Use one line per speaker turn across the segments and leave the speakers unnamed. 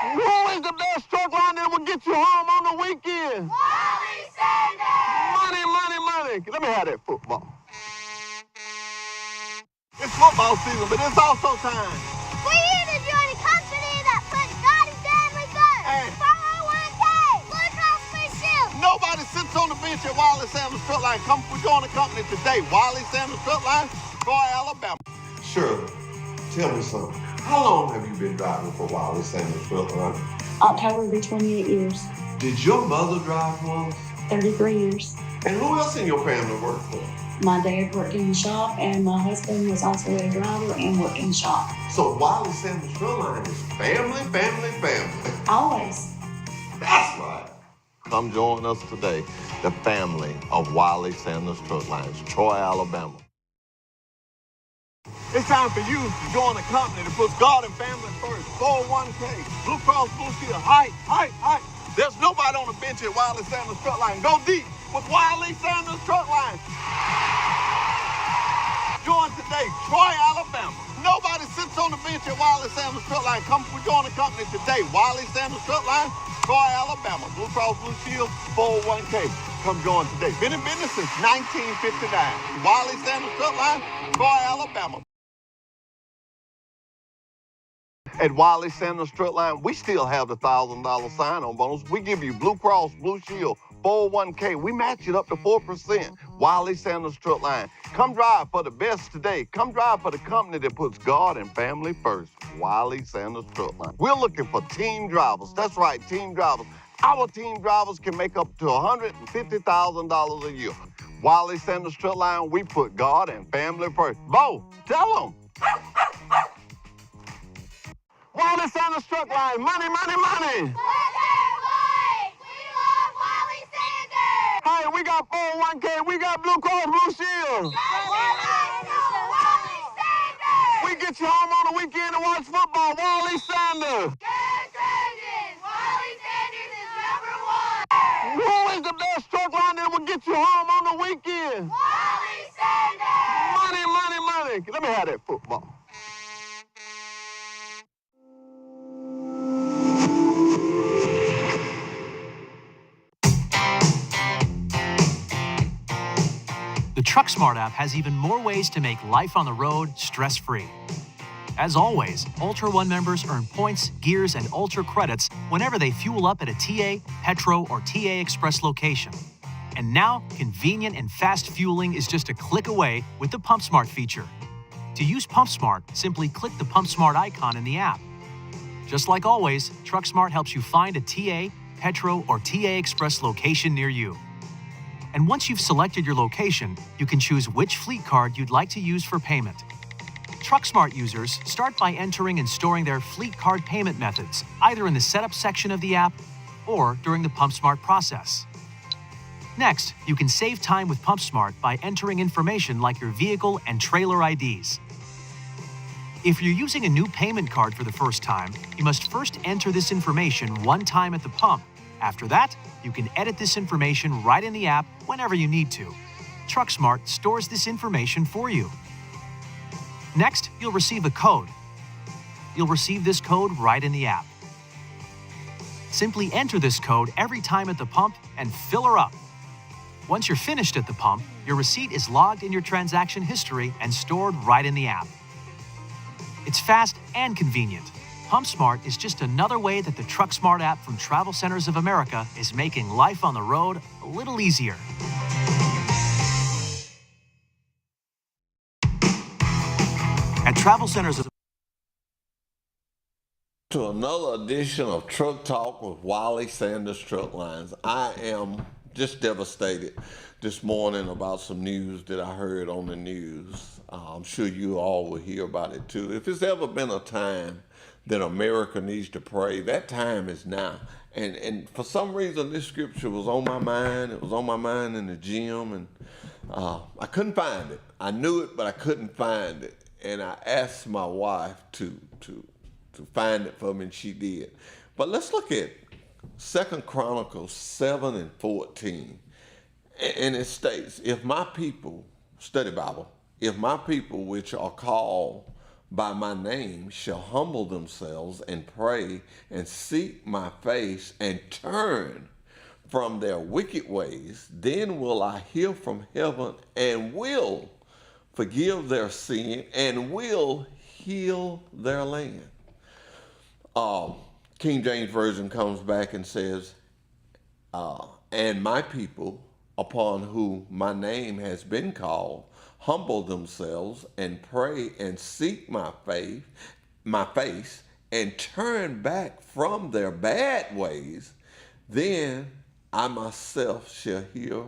Who is the best truck line that will get you home on the weekend?
Wiley Sanders!
Money, money, money. Let me have that football. It's football season, but it's also time.
For you to join a company that puts God and family first.
Hey.
401k, Blue Cross Blue Shield.
Nobody sits on the bench at Wiley Sanders Truck Line. Come join the company today. Wiley Sanders Truck Line, Troy, Alabama.
Shirley, tell me something. How long have you been driving for Wiley Sanders Truck Line?
October will be 28 years.
Did your mother drive once?
33 years.
And who else in your family worked for?
My dad worked in the shop, and my husband was also a driver and worked in the shop.
So Wiley Sanders Truck Line is family, family, family.
Always.
That's right.
Come join us today, the family of Wiley Sanders Truck Lines, Troy, Alabama. It's time for you to join a company that puts God and family first. 401k, Blue Cross Blue Shield, height. There's nobody on the bench at Wiley Sanders Truck Line. Go deep with Wiley Sanders Truck Line. Join today, Troy, Alabama. Nobody sits on the bench at Wiley Sanders Truck Line. Come join the company today, Wiley Sanders Truck Line, Troy, Alabama. Blue Cross Blue Shield, 401k. Come join today. Been in business since 1959. Wiley Sanders Truck Line, Troy, Alabama. At Wiley Sanders Truck Line, we still have the $1,000 sign-on bonus. We give you Blue Cross Blue Shield, 401k. We match it up to 4%. Wiley Sanders Truck Line. Come drive for the best today. Come drive for the company that puts God and family first. Wiley Sanders Truck Line. We're looking for team drivers. That's right, team drivers. Our team drivers can make up to $150,000 a year. Wiley Sanders Truck Line, we put God and family first. Bo, tell them. Wiley Sanders Truck Line, money, money, money. Hey, we got 401k, we got Blue Cross Blue Shield. We get you home on the weekend to watch football. Wiley Sanders. Who is the best truck line that will get you home on the weekend?
Wiley Sanders!
Money, money, money. Let me have that football.
The TruckSmart app has even more ways to make life on the road stress-free. As always, Ultra One members earn points, gears, and Ultra credits whenever they fuel up at a TA, Petro, or TA Express location. And now, convenient and fast fueling is just a click away with the PumpSmart feature. To use PumpSmart, simply click the PumpSmart icon in the app. Just like always, TruckSmart helps you find a TA, Petro, or TA Express location near you. And once you've selected your location, you can choose which fleet card you'd like to use for payment. TruckSmart users start by entering and storing their fleet card payment methods, either in the setup section of the app or during the PumpSmart process. Next, you can save time with PumpSmart by entering information like your vehicle and trailer IDs. If you're using a new payment card for the first time, you must first enter this information one time at the pump. After that, you can edit this information right in the app whenever you need to. TruckSmart stores this information for you. Next, you'll receive a code. You'll receive this code right in the app. Simply enter this code every time at the pump and fill her up. Once you're finished at the pump, your receipt is logged in your transaction history and stored right in the app. It's fast and convenient. PumpSmart is just another way that the TruckSmart app from Travel Centers of America is making life on the road a little easier. At Travel Centers of
To another edition of Truck Talk with Wiley Sanders Truck Lines. I am just devastated this morning about some news that I heard on the news. I'm sure you all will hear about it too. If there's ever been a time that America needs to pray, that time is now. And for some reason, this scripture was on my mind. It was on my mind in the gym, and I couldn't find it. I knew it, but I couldn't find it. And I asked my wife to find it for me, and she did. But let's look at 2 Chronicles 7:14. And it states, if my people, study Bible, if my people which are called by my name shall humble themselves and pray and seek my face and turn from their wicked ways, then will I hear from heaven and will forgive their sin and will heal their land. King James Version comes back and says, and my people upon whom my name has been called humble themselves and pray and seek my face and turn back from their bad ways, then I myself shall hear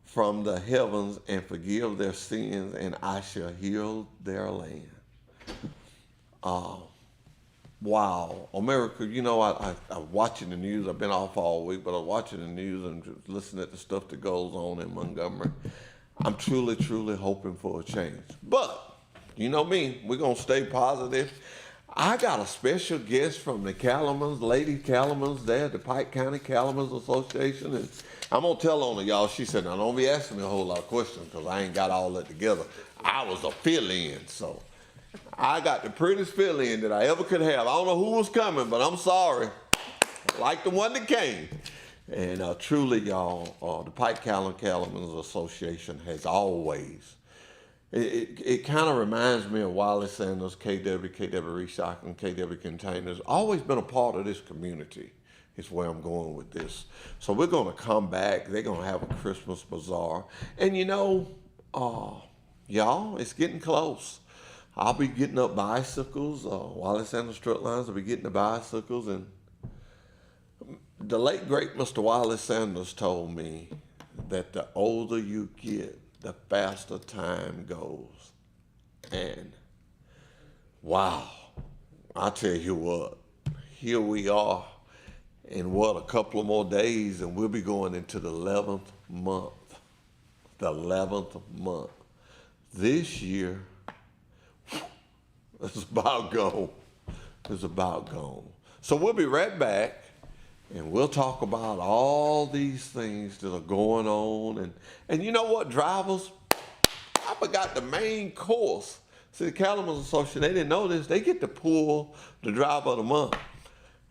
from the heavens and forgive their sins, and I shall heal their land. Wow, America, you know, I'm watching the news. I've been off all week, but I'm watching the news and just listening to the stuff that goes on in Montgomery. I'm truly, truly hoping for a change. But, you know me, we're going to stay positive. I got a special guest from the Cattlemen's, Lady Cattlemen's there at the Pike County Cattlemen's Association. And I'm going to tell on her, y'all. She said, now don't be asking me a whole lot of questions because I ain't got all that together. I was a fill-in, so I got the prettiest fill-in that I ever could have. I don't know who was coming, but I'm sorry. Like the one that came. And truly, y'all, the Pike County Cattlemen's Association has always, it kind of reminds me of Wiley Sanders, KW Recycling, KW Containers. Always been a part of this community is where I'm going with this. So we're going to come back. They're going to have a Christmas bazaar. And you know, y'all, it's getting close. I'll be getting up bicycles. Wiley Sanders Strut Lines will be getting the bicycles. And the late, great Mr. Wiley Sanders told me that the older you get, the faster time goes. And wow, I tell you what, here we are in a couple of more days, and we'll be going into the 11th month. The 11th month. This year, it's about gone. It's about gone. So we'll be right back. And we'll talk about all these things that are going on. And you know what, drivers? I forgot the main course. See, the Cattlemen's Association, they didn't know this. They get to pull the driver of the month.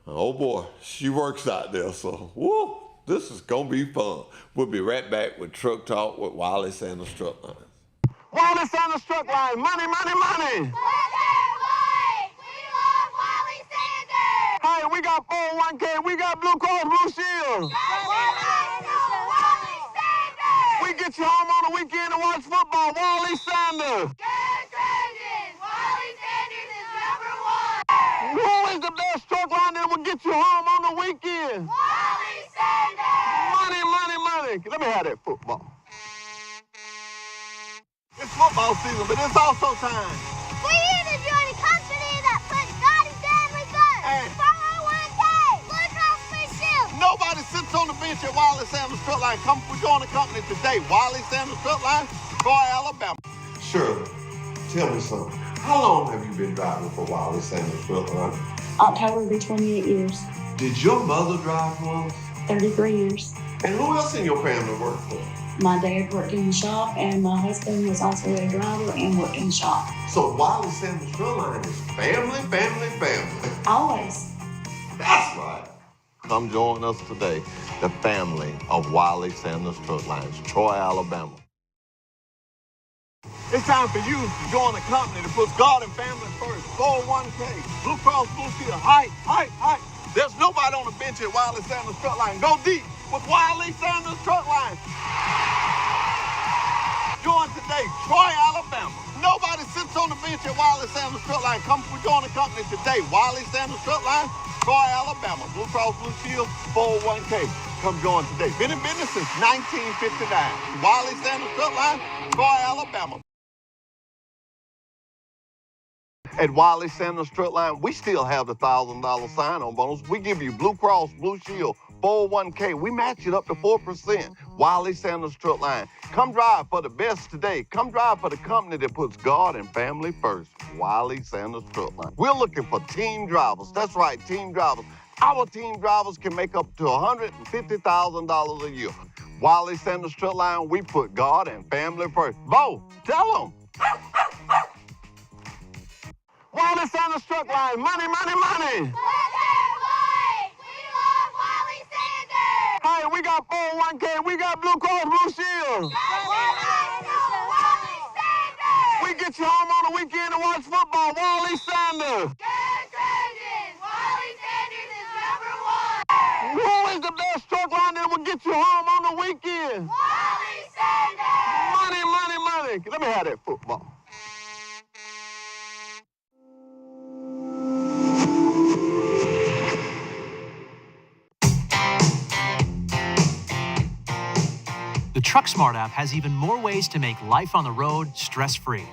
Oh boy, she works out there. So, woo, this is going to be fun. We'll be right back with Truck Talk with Wiley Sanders Strut Lines.
Wiley Sanders Strut Lines, money, money, money. Hey, we got 401k, we got Blue Cross Blue Shield. We get you home on the weekend to watch football. Wiley Sanders. Who is the best truck line that will get you home on the weekend? Money, money, money. Let me have that football. It's football season, but it's also time.
We're here to join a company that puts God and family first.
And
401k, Blue Cross Blue Shield.
nobody sits on the bench at Wiley Sanders Strut Line. Come join the company today. Wiley Sanders Strut Line, Troy, Alabama. Shirley, tell me something. How long have you been driving for Wiley Sanders Strut Line?
October will be 28 years,
Did your mother drive once?
33 years.
And who else in your family worked for?
My dad worked in the shop, and my husband was also a driver and worked in the shop.
So Wiley Sanders Strut Line is family, family, family.
Always.
That's right. Come join us today, the family of Wiley Sanders Strut Lines, Troy, Alabama. It's time for you to join a company that puts God and family first. 401k, Blue Cross Blue Shield, height. There's nobody on the bench at Wiley Sanders Strut Line. Go deep with Wiley Sanders Strut Line. Join today, Troy, Alabama. Nobody sits on the bench at Wiley Sanders Strut Line. Come join the company today, Wiley Sanders Strut Line, Troy, Alabama. Blue Cross Blue Shield, 401k. Come join today. Been in business since 1959. Wiley Sanders Strut Line, Troy, Alabama. At Wiley Sanders Strut Line, we still have the $1,000 sign-on bonus. We give you Blue Cross Blue Shield, 401k. We match it up to 4%. Wiley Sanders Strut Line. Come drive for the best today. Come drive for the company that puts God and family first. Wiley Sanders Strut Line. We're looking for team drivers. That's right, team drivers. Our team drivers can make up to $150,000 a year. Wiley Sanders Strut Line, we put God and family first. Bo, tell them. Wiley Sanders Truck Line, money, money, money.
Look at Wiley. We love Wiley Sanders.
Hey, we got 401k, we got Blue Cross Blue Shield.
Wiley Sanders.
We get you home on the weekend to watch football, Wiley Sanders.
Good Trojans. Wiley Sanders is #1.
Who is the best truck line that will get you home on the weekend?
Wiley Sanders.
Money, money, money. Let me have that football.
The TruckSmart app has even more ways to make life on the road stress-free.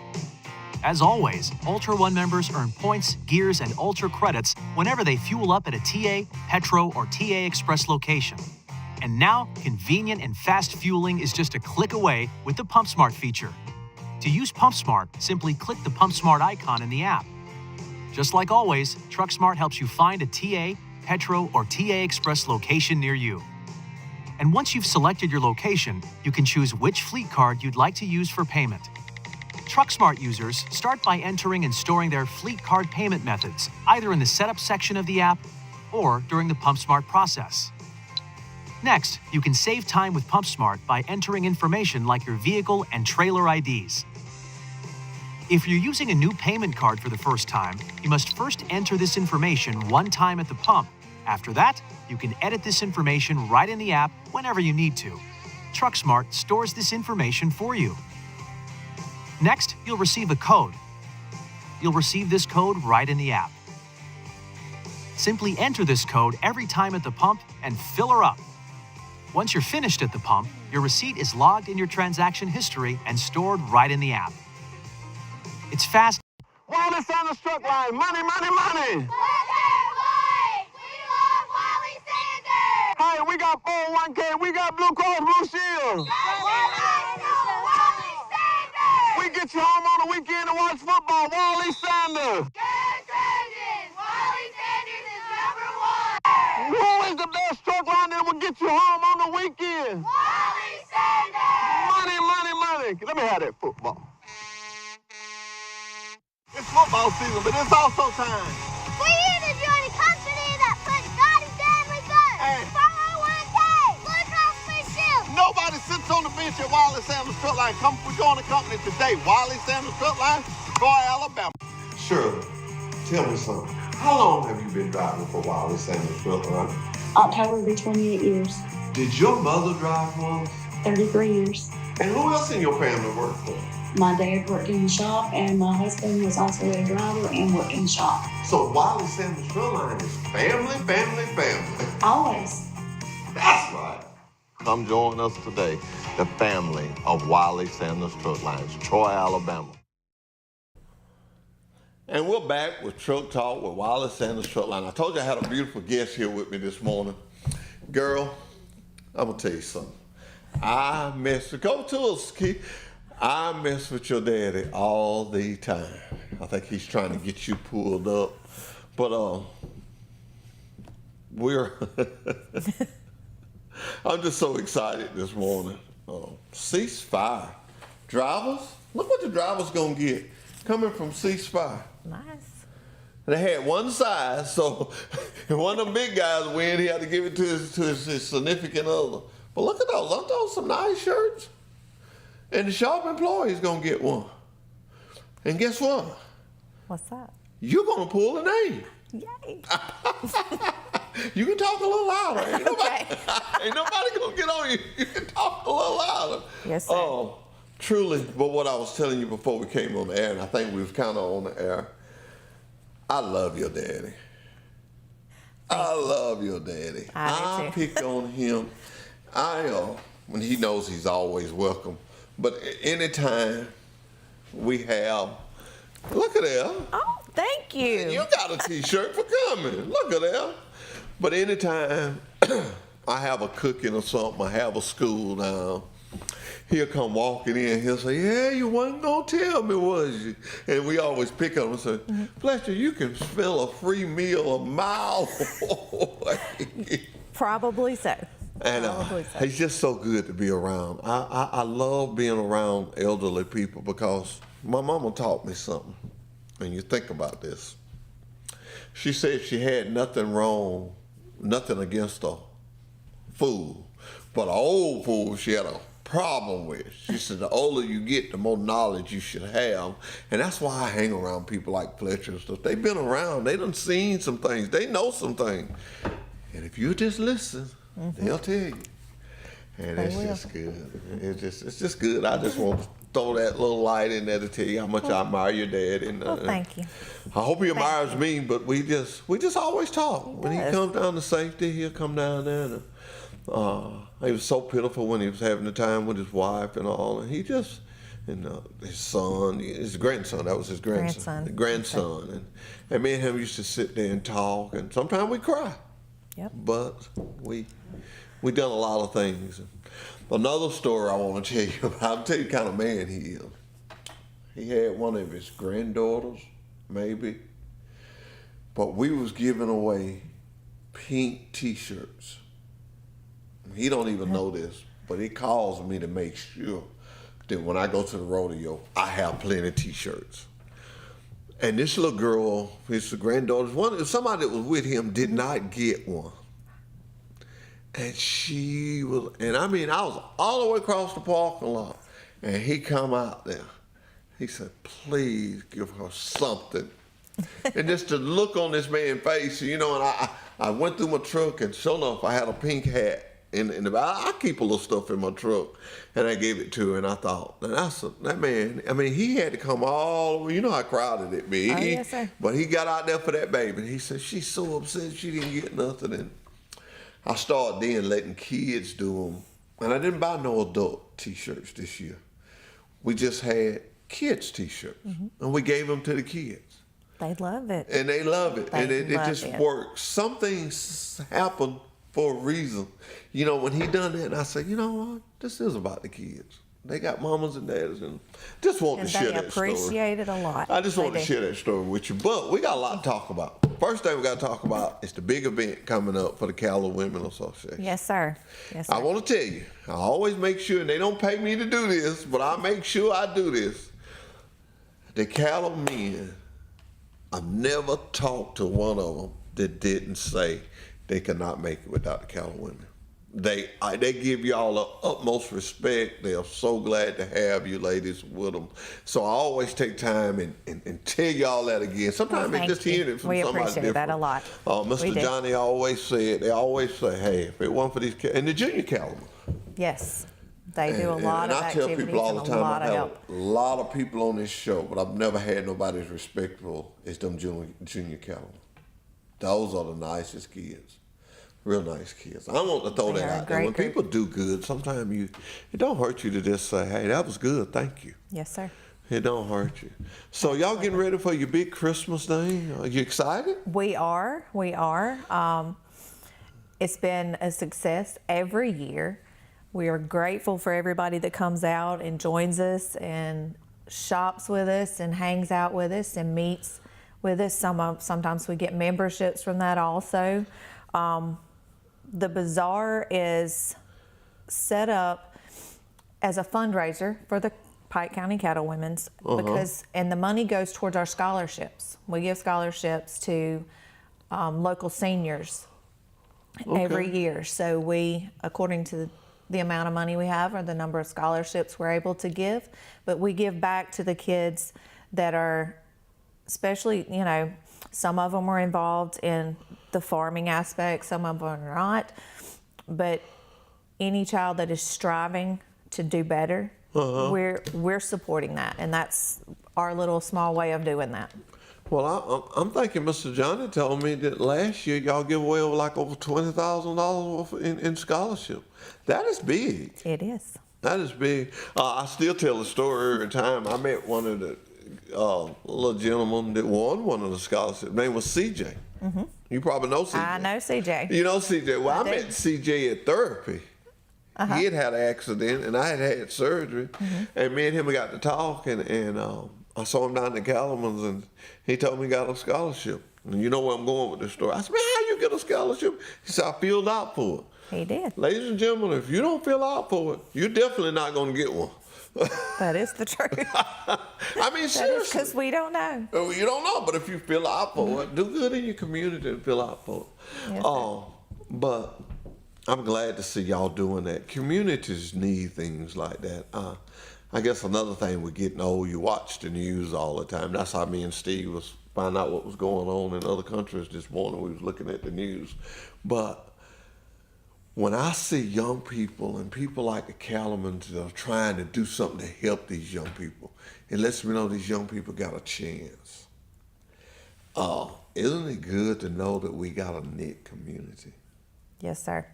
As always, Ultra One members earn points, gears, and Ultra credits whenever they fuel up at a TA, Petro, or TA Express location. And now, convenient and fast fueling is just a click away with the PumpSmart feature. To use PumpSmart, simply click the PumpSmart icon in the app. Just like always, TruckSmart helps you find a TA, Petro, or TA Express location near you. And once you've selected your location, you can choose which fleet card you'd like to use for payment. TruckSmart users start by entering and storing their fleet card payment methods, either in the setup section of the app or during the PumpSmart process. Next, you can save time with PumpSmart by entering information like your vehicle and trailer IDs. If you're using a new payment card for the first time, you must first enter this information one time at the pump. After that, you can edit this information right in the app whenever you need to. TruckSmart stores this information for you. Next, you'll receive a code. You'll receive this code right in the app. Simply enter this code every time at the pump and fill her up. Once you're finished at the pump, your receipt is logged in your transaction history and stored right in the app. It's fast.
Wiley Sanders Truck Line, money, money, money.
Look at Wiley. We love Wiley Sanders.
Hey, we got 401k, we got Blue Cross Blue Shield.
Wiley Sanders.
We get you home on the weekend to watch football, Wiley Sanders.
Good Trojans. Wiley Sanders is #1.
Who is the best truck line that will get you home on the weekend?
Wiley Sanders.
Money, money, money. Let me have that football. It's football season, but it's also time.
For you to join a company that puts God and family first.
Hey.
401k. Blue Cross Blue Shield.
Nobody sits on the bench at Wiley Sanders Truck Line. We join the company today. Wiley Sanders Truck Line, Troy, Alabama. Shirley, tell me something. How long have you been driving for Wiley Sanders Truck Line?
October will be 28 years,
Did your mother drive once?
33 years.
And who else in your family worked for?
My dad worked in the shop, and my husband was also a driver and worked in the shop.
So Wiley Sanders Truck Line is family, family, family.
Always.
That's right. Come join us today, the family of Wiley Sanders Truck Lines, Troy, Alabama.
And we're back with Truck Talk with Wiley Sanders Truck Line. I told you I had a beautiful guest here with me this morning. Girl, I'm going to tell you something. I mess with, go to us, Keith. I mess with your daddy all the time. I think he's trying to get you pulled up. But we're, I'm just so excited this morning. Ceasefire. Drivers, look what the drivers gonna get coming from Ceasefire.
Nice.
They had one size, so if one of them big guys win, he had to give it to his significant other. But look at those, aren't those some nice shirts? And the shop employee's gonna get one. And guess what?
What's that?
You're gonna pull a name.
Yay.
You can talk a little louder. Ain't nobody,
Okay.
ain't nobody gonna get on you. You can talk a little louder.
Yes, sir.
Oh, truly, but what I was telling you before we came on the air, and I think we was kind of on the air, I love your daddy. I love your daddy.
I do too.
pick on him. When he knows he's always welcome. But anytime we have, look at that.
Oh, thank you.
You got a t-shirt for coming. Look at that. But anytime I have a cooking or something, I have a school now, he'll come walking in, he'll say, yeah, you wasn't going to tell me, was you? And we always pick on him and say, Fletcher, you can spell a free meal a mile away.
Probably so.
And he's just so good to be around. I love being around elderly people because my mama taught me something. and you think about this. She said she had nothing wrong, nothing against a fool, but an old fool she had a problem with. She said the older you get, the more knowledge you should have. And that's why I hang around people like Fletcher and stuff. They've been around. They done seen some things. They know some things. And if you just listen, they'll tell you. And it's just good. It's just good. I just want to throw that little light in there to tell you how much I admire your dad. And
Thank you.
I hope he admires me, but we just always talk. When he comes down to safety, he'll come down there. And, he was so pitiful when he was having the time with his wife and all. And he just, his son, his grandson, that was his grandson. The grandson. And me and him used to sit there and talk. And sometimes we cry.
Yep.
But we done a lot of things. Another story I want to tell you about, I'll tell you the kind of man he is. He had one of his granddaughters, maybe, but we was giving away pink T-shirts. He don't even know this, but he calls me to make sure that when I go to the rodeo, I have plenty of T-shirts. And this little girl, his granddaughter's somebody that was with him did not get one. And she was, I was all the way across the parking lot, and he come out there. He said, please give her something. And just the look on this man's face, and I went through my truck, and sure enough, I had a pink hat. I keep a little stuff in my truck, and I gave it to her, and I thought, that man, he had to come all the way, you know how crowded it be.
Oh, yes, sir.
But he got out there for that baby, and he said, she's so upset she didn't get nothing. And I started then letting kids do them, and I didn't buy no adult T-shirts this year. We just had kids T-shirts, and we gave them to the kids.
They love it.
And they love it, and it
love
just works. Some things happen for a reason. When he done that, and I said, you know what? This is about the kids. They got mamas and daddies, and just want to share that story.
They appreciate it a lot.
I just want to share that story with you. But we got a lot to talk about. First thing we got to talk about is the big event coming up for the Calla Women Association.
Yes, sir. Yes, sir.
I want to tell you, I always make sure, and they don't pay me to do this, but I make sure I do this. The Calla men, I've never talked to one of them that didn't say they could not make it without the Calla women. They give y'all the utmost respect. They are so glad to have you ladies with them. So I always take time and tell y'all that again. Sometimes it's just hearing it from somebody different.
We appreciate that a lot.
Mr. Johnny always said, they always say, hey, if it weren't for these, and the junior Calla.
Yes. They do a lot of activities.
And I tell people all the time,
I've
had a lot of people on this show, but I've never had nobody as respectful as them junior Calla. Those are the nicest kids. Real nice kids. I want to throw that out there. When people do good, sometimes it don't hurt you to just say, hey, that was good, thank you.
Yes, sir.
It don't hurt you. So y'all getting ready for your big Christmas thing? Are you excited?
We are. It's been a success every year. We are grateful for everybody that comes out and joins us and shops with us and hangs out with us and meets with us. Sometimes we get memberships from that also. The bazaar is set up as a fundraiser for the Pike County Cattle Women's and the money goes towards our scholarships. We give scholarships to local seniors every year. So we, according to the amount of money we have or the number of scholarships we're able to give, but we give back to the kids that are, especially, some of them are involved in the farming aspect, some of them are not, but any child that is striving to do better, we're supporting that, and that's our little small way of doing that.
Well, I'm thinking Mr. Johnny told me that last year y'all give away over $20,000 in scholarship. That is big.
It is.
That is big. I still tell the story every time. I met one of the little gentlemen that won one of the scholarships. His name was CJ. You probably know CJ.
I know CJ.
You know CJ. Well, I met CJ at therapy. He had an accident, and I had surgery. And me and him got to talk, and I saw him down at Calamans, and he told me he got a scholarship. And you know where I'm going with this story. I said, man, how you get a scholarship? He said, I filled out for it.
He did.
Ladies and gentlemen, if you don't fill out for it, you're definitely not going to get one.
That is the truth.
I mean, seriously.
Because we don't know.
You don't know, but if you fill out for it, do good in your community and fill out for it.
Yes,
But I'm glad to see y'all doing that. Communities need things like that. I guess another thing with getting old, you watch the news all the time. That's how me and Steve was finding out what was going on in other countries this morning. We was looking at the news. But when I see young people and people like the Calamans that are trying to do something to help these young people, it lets me know these young people got a chance. Isn't it good to know that we got a knit community?
Yes, sir.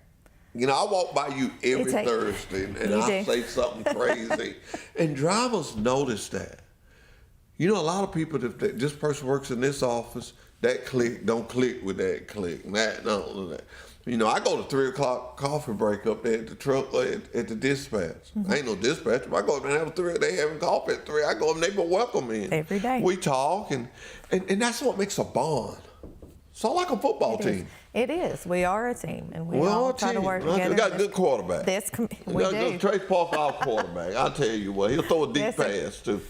You know, I walk by you every Thursday and I say something crazy. And drivers notice that. You know, a lot of people, if this person works in this office, that click don't click with that click. That. You know, I go to 3 o'clock coffee break up there at the truck, at the dispatch. I ain't no dispatch. If I go up there and have 3, they having coffee at 3, I go up and they will welcome me.
Every day.
We talk, and that's what makes a bond. It's all like a football team.
It is. We are a team, and we all try to work together.
We got a good quarterback.
We do.
Trace Parker, our quarterback. I'll tell you what, he'll throw a deep pass too.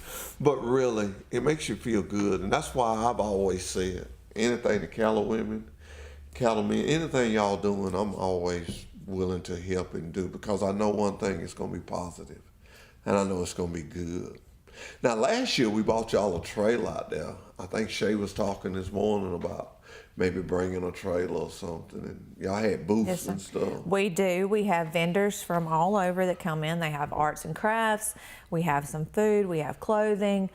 But really, it makes you feel good, and that's why I've always said, anything the Calla women, Calla men, anything y'all doing, I'm always willing to help and do, because I know one thing, it's going to be positive, and I know it's going to be good. Now, last year we bought y'all a trailer out there. I think Shay was talking this morning about maybe bringing a trailer or something, and y'all had booths and stuff.
We do. We have vendors from all over that come in. They have arts and crafts. We have some food. We have clothing.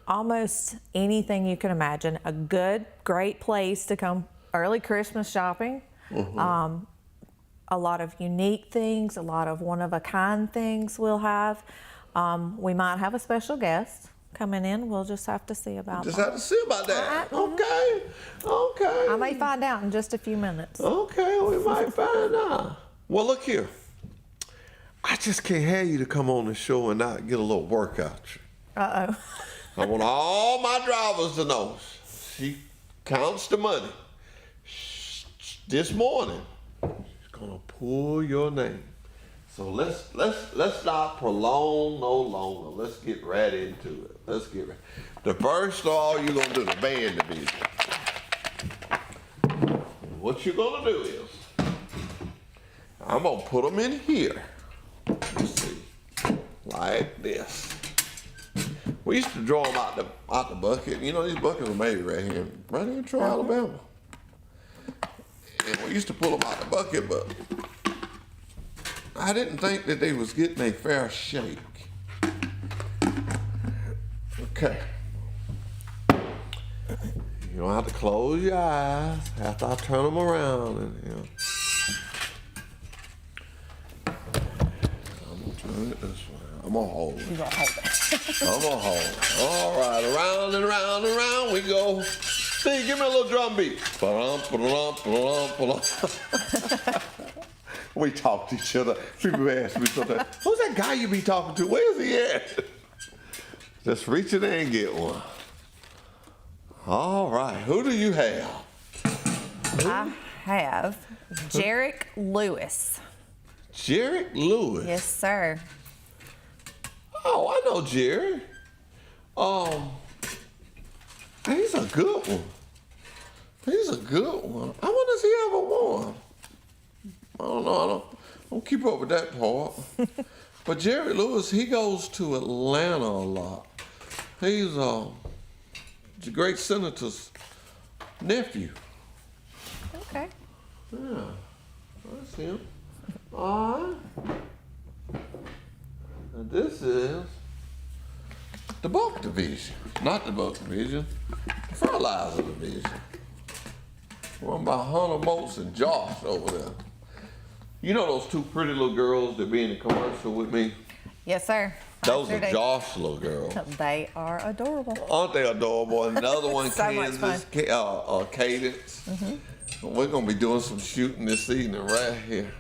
Almost anything you can imagine. A good, great place to come early Christmas shopping. A lot of unique things, a lot of one-of-a-kind things we'll have. We might have a special guest coming in. We'll just have to see about that.
Just have to see about that. Okay.
I may find out in just a few minutes.
Okay, we might find out. Well, look here. I just can't have you to come on the show and not get a little workout.
Uh-oh.
I want all my drivers to know. She counts the money. This morning, she's gonna pull your name. So let's not prolong no longer. Let's get right into it. Let's get right. The first of all, you're gonna do the band division. What you're gonna do is, I'm gonna put them in here. Let's see, like this. We used to draw them out the bucket. You know, these buckets are made right here in Troy, Alabama. And we used to pull them out the bucket, but I didn't think that they was getting a fair shake. Okay. You don't have to close your eyes after I turn them around. And, you know. I'm going to turn it this way. I'm going to hold it.
You're going to hold it.
I'm going to hold it. All right, around and around and around we go. Steve, give me a little drum beat. We talk to each other. People ask me sometimes, who's that guy you be talking to? Where's he at? Just reach in there and get one. All right, who do you have?
I have Jarek Lewis.
Jarek Lewis?
Yes, sir.
Oh, I know Jerry. He's a good one. He's a good one. I wonder if he ever won. I don't know. I don't keep up with that part. But Jerry Lewis, he goes to Atlanta a lot. He's the great senator's nephew.
Okay.
Yeah, that's him. All right. And this is the bulk division. Not the bulk division, the fertilizer division. Run by Hunter Moats and Josh over there. You know those two pretty little girls that be in the commercial with me?
Yes, sir.
Those are Josh's little girls.
They are adorable.
Aren't they adorable? And another one,
So much
Kansas, Cadence. We're going to be doing some shooting this evening right here.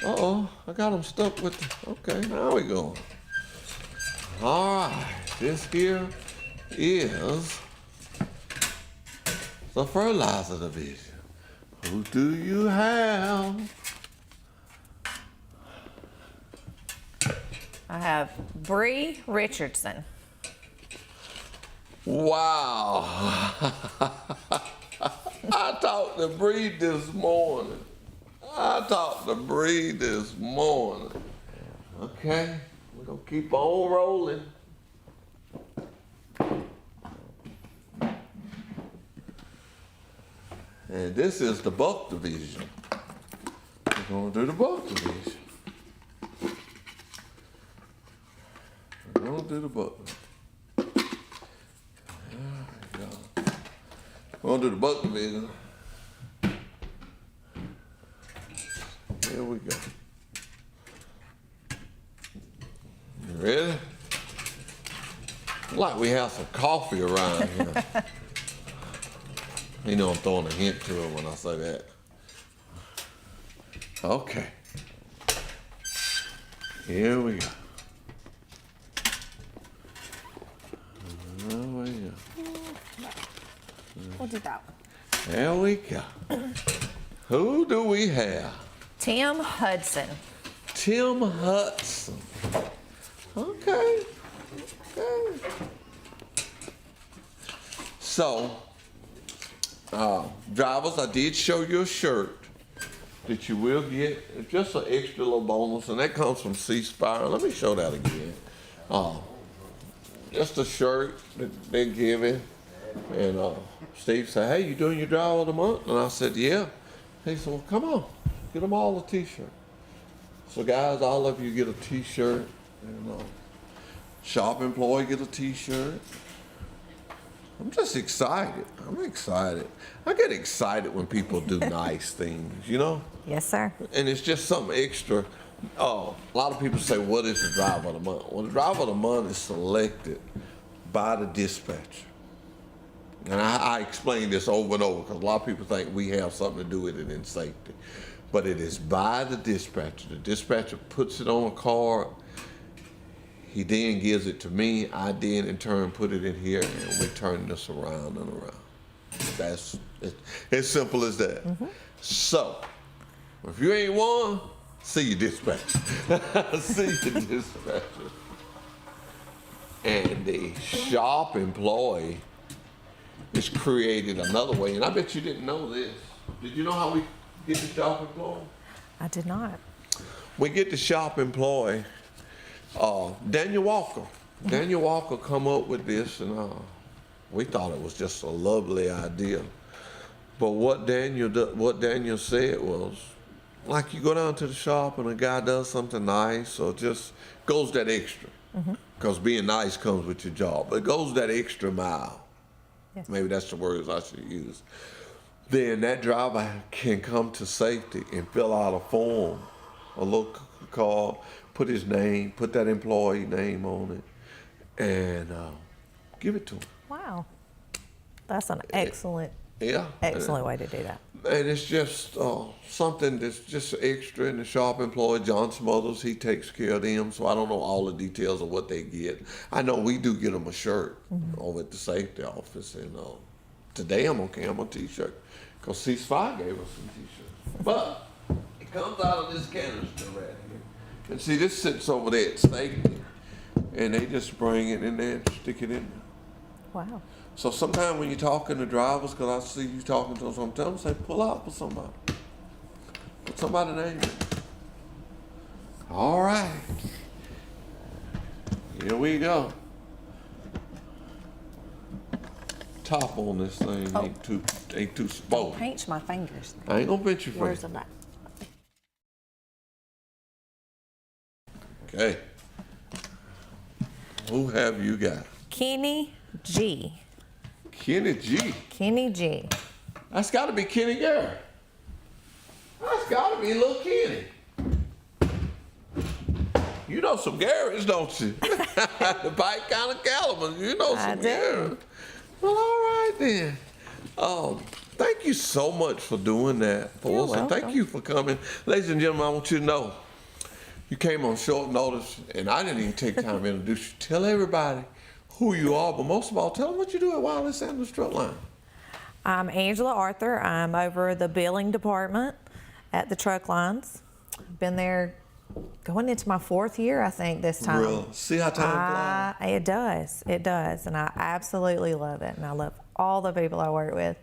Uh-oh, I got them stuck with the, okay, now we going. All right, this here is the fertilizer division. Who do you have?
I have Bree Richardson.
Wow. I talked to Bree this morning. Okay, we're gonna keep on rolling. And this is the buck division. We're gonna do the buck division. We're gonna do the buck. We're gonna do the buck division. Here we go. You ready? Like we have some coffee around here. You know I'm throwing a hint to it when I say that. Okay. Here we go.
We'll do that one.
There we go. Who do we have?
Tim Hudson.
Tim Hudson. Okay. So, drivers, I did show you a shirt that you will get. It's just an extra little bonus, and that comes from C-Spire. Let me show that again. Just a shirt that they give you. And Steve said, hey, you doing your driver of the month? And I said, yeah. He said, well, come on, get them all a t-shirt. So guys, all of you get a t-shirt, and shop employee get a t-shirt. I'm just excited. I'm excited. I get excited when people do nice things, you know?
Yes, sir.
And it's just something extra. A lot of people say, what is the driver of the month? Well, the driver of the month is selected by the dispatcher. And I explain this over and over because a lot of people think we have something to do with it in safety. But it is by the dispatcher. The dispatcher puts it on a card. He then gives it to me. I then, in turn, put it in here, and we turn this around and around. That's as simple as that. Mm-hmm. So, if you ain't won, see your dispatcher. See your dispatcher. And the shop employee is created another way, and I bet you didn't know this. Did you know how we get the shop employee?
I did not.
We get the shop employee. Daniel Walker. Mm-hmm. Daniel Walker come up with this, and we thought it was just a lovely idea. But what Daniel said was, like you go down to the shop and a guy does something nice, or just goes that extra. Because being nice comes with your job. But it goes that extra mile. Yes. Maybe that's the words I should use. Then that driver can come to safety and fill out a form, a little card, put his name, put that employee name on it, and give it to him.
Wow. That's an excellent way to do that.
And it's just something that's just extra. And the shop employee, John Smothers, he takes care of them, so I don't know all the details of what they get. I know we do get them a shirt over at the safety office, and today I'm okay, I'm a t-shirt, because C-Spire gave us some t-shirts. But it comes out of this canister right here. And see, this sits over there at safety, and they just bring it in there and stick it in there.
Wow.
So sometimes when you're talking to drivers, because I see you talking to them, sometimes say, pull out for somebody. Put somebody's name in. All right. Here we go. Top on this thing ain't too spoke.
Pinch my fingers.
I ain't gonna pinch your fingers.
Where's the back?
Okay. Who have you got?
Kenny G.
Kenny G.
Kenny G.
That's got to be Kenny Garrett. That's got to be little Kenny. You know some Garretts, don't you? The Pike County Cattlemen. You know some Garretts. Well, all right then. Thank you so much for doing that for us, and thank you for coming. Ladies and gentlemen, I want you to know you came on short notice, and I didn't even take time to introduce you. Tell everybody who you are, but most of all, tell them what you do at Wiley Sanders Strut Line.
I'm Angela Arthur. I'm over the billing department at the truck lines. Been there going into my 4th year, I think, this time.
Really? See how time flies?
It does, and I absolutely love it, and I love all the people I work with.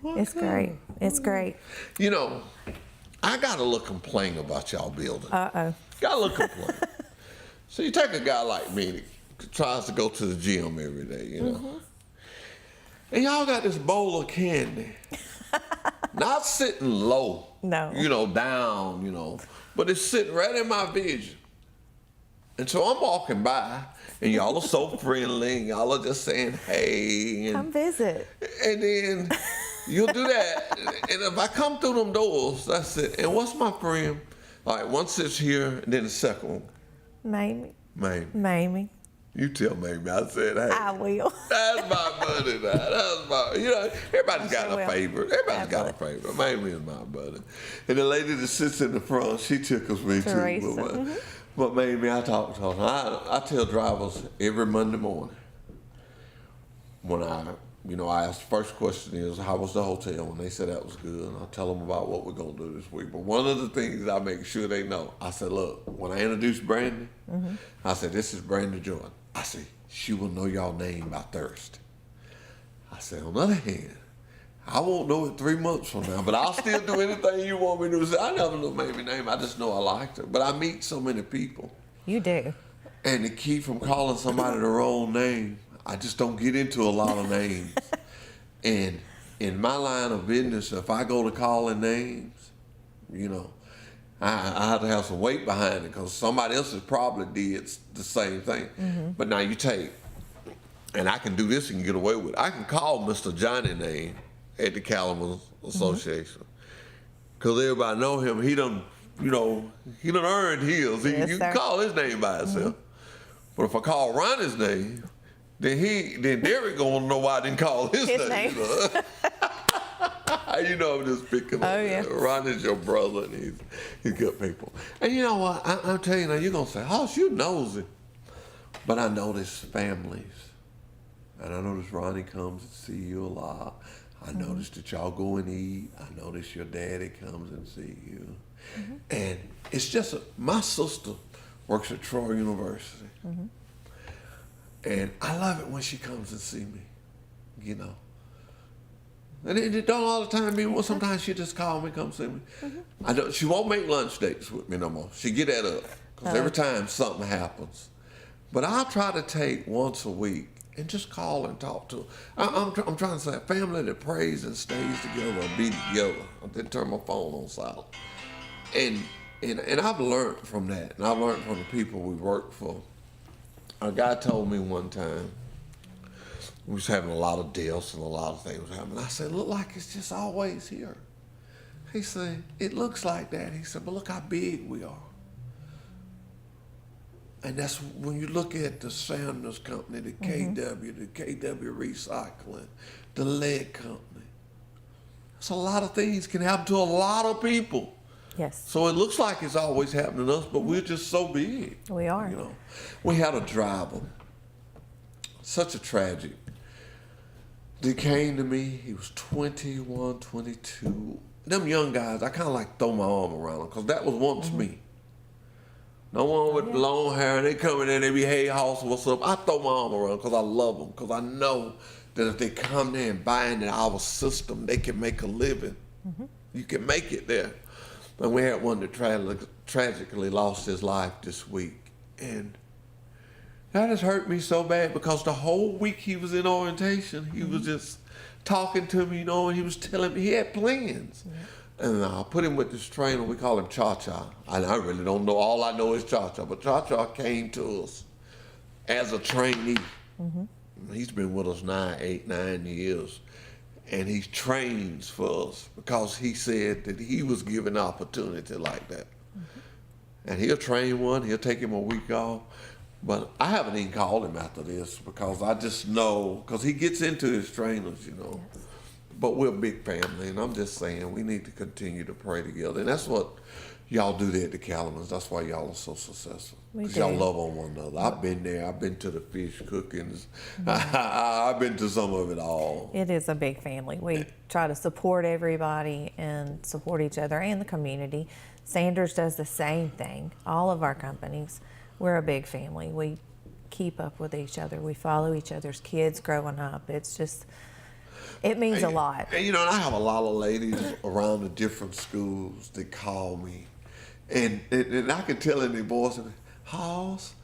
It's great. It's great.
You know, I got a little complaint about y'all building.
Uh-oh.
Got a little complaint. So you take a guy like me that tries to go to the gym every day, you know, and y'all got this bowl of candy, not sitting low,
No.
you know, down, you know, but it's sitting right in my vision. And so I'm walking by, and y'all are so friendly, and y'all are just saying, hey. And,
Come visit.
and then you'll do that. And if I come through them doors, that's it. And what's my friend? All right, one sits here, and then the second one.
Mamie.
Mamie. You tell Mamie I said, hey.
I will.
That's my buddy now. That's my, you know, everybody's got
sure
a
will.
favorite. Everybody's got a favorite. Mamie is my buddy. And the lady that sits in the front, she tickles me
Teresa.
too. But Mamie, I talk to her. I tell drivers every Monday morning when I ask the first question is, how was the hotel? And they said that was good. And I tell them about what we're going to do this week. But one of the things I make sure they know, I said, look, when I introduce Brandy, I said, this is Brandy Jordan. I said, she will know y'all name by Thursday. I said, on the other hand, I won't know it 3 months from now, but I'll still do anything you want me to do. I never know Mamie's name. I just know I liked her. But I meet so many people.
You do.
And to keep from calling somebody the wrong name, I just don't get into a lot of names. And in my line of business, if I go to calling names, you know, I have to have some weight behind it because somebody else has probably did the same thing. But now you take, and I can do this and get away with it. I can call Mr. Johnny name at the Cattlemen's Association because everybody know him. He done earned his.
Yes,
You can call his name by itself. But if I call Ronnie's name, then Derek gonna know why I didn't call his name. You know, I'm just picking on
yeah.
Ronnie's your brother, and he's good people. And you know what? I'm telling you now, you're gonna say, "Oh, you nosy," but I notice families, and I notice Ronnie comes and see you a lot. I notice that y'all go and eat. I notice your daddy comes and see you, and it's just my sister works at Troy University. And I love it when she comes and see me, you know. And it don't all the time mean, well, sometimes she just call me, come see me. She won't make lunch dates with me no more. She get that up, because every time something happens. But I'll try to take once a week and just call and talk to her. I'm trying to say a family that prays and stays together or be together. I didn't turn my phone on silent. And I've learned from that, and I've learned from the people we work for. A guy told me one time, we was having a lot of deaths and a lot of things happening. I said, look like it's just always here. He said, it looks like that. He said, but look how big we are. And that's when you look at the Sanders Company, the KW, the KW Recycling, the lead company. So a lot of things can happen to a lot of people.
Yes.
So it looks like it's always happening to us, but we're just so big.
We are.
You know, we had a driver, such a tragic. He came to me, he was 21, 22. Them young guys, I kind of like throw my arm around them, because that was once me. No one with long hair, and they come in there, they be, hey, house, what's up? I throw my arm around because I love them, because I know that if they come there and buy into our system, they can make a living. You can make it there. And we had one that tragically lost his life this week. And that has hurt me so bad, because the whole week he was in orientation, he was just talking to me, you know, and he was telling me he had plans. And I put him with this trainer, we call him Cha-Cha. And I really don't know, all I know is Cha-Cha. But Cha-Cha came to us as a trainee. He's been with us 8, 9 years. And he trains for us because he said that he was given an opportunity like that. And he'll train one, he'll take him a week off. But I haven't even called him after this, because I just know, because he gets into his trainers, you know. but we're a big family, and I'm just saying we need to continue to pray together, and that's what y'all do there at the Calamans. That's why y'all are so successful. Because y'all love on one another. I've been there. I've been to the fish cookings. I've been to some of it all.
It is a big family. We try to support everybody and support each other and the community. Sanders does the same thing. All of our companies, we're a big family. We keep up with each other. We follow each other's kids growing up. It's just, it means a lot.
And you know, I have a lot of ladies around the different schools that call me. And I can tell in their voice, Hoss,